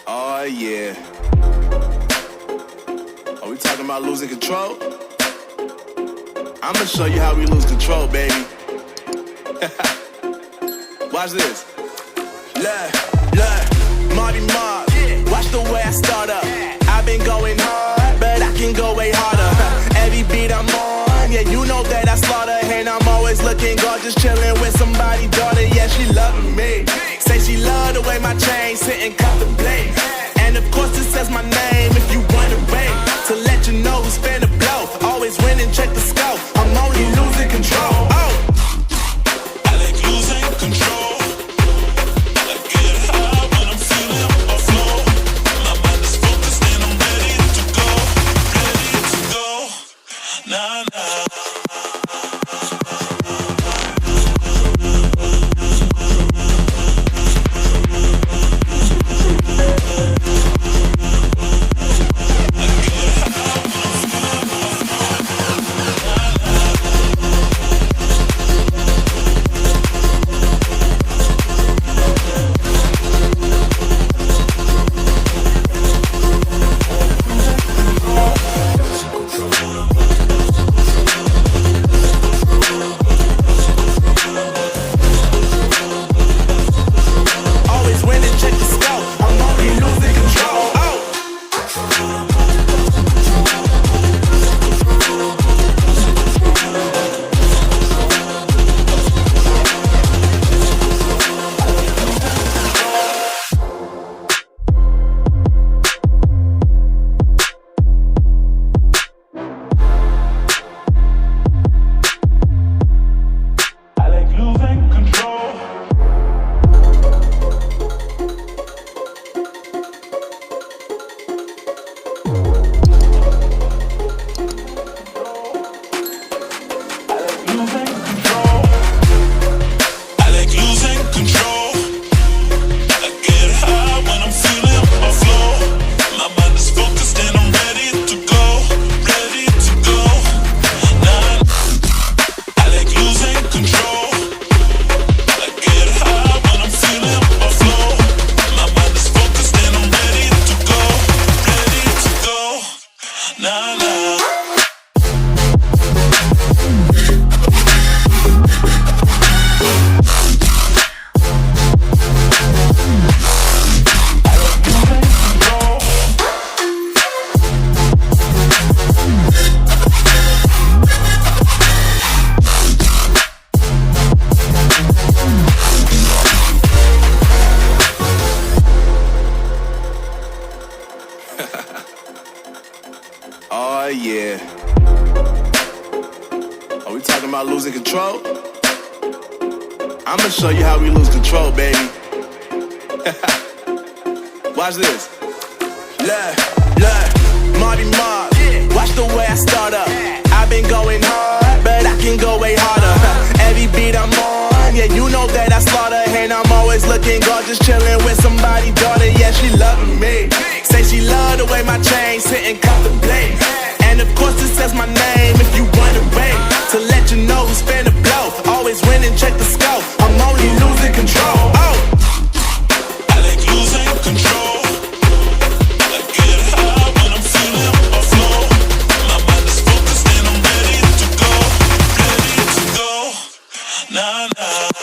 Oh yeah. Are we talking about losing control? I'ma show you how we lose control, baby. Watch this. Look, Marty Mark. Watch the way I start up. I've been going hard, but I can go way harder. Every beat I'm on, yeah, you know that I slaughter. And I'm always looking gorgeous, chilling with somebody's daughter. Yeah, she loving me. Say she love the way my chain sit and contemplate. And of course it says my name if you wondering. To let you know who's finna blow. Always winning, check the scope. I'm only losing control. Oh, I like losing control. I get high when I'm feeling a flow. My mind is focused and I'm ready to go. Ready to go. Nah, nah. Oh yeah. Are we talking about losing control? I'ma show you how we lose control, baby. Watch this. Look, Marty Mark. Watch the way I start up. I've been going hard, but I can go way harder. Every beat I'm on, yeah, you know that I slaughter. And I'm always looking gorgeous, chilling with somebody's daughter. Yeah, she loving me. Say she love the way my chain sit and contemplate. And of course it says my name if you wondering. To let you know who's finna blow. Always winning, check the scope. I'm only losing control. Oh, I like losing control. I get high when I'm feeling a flow. My mind is focused and I'm ready to go. Ready to go. Nah, nah.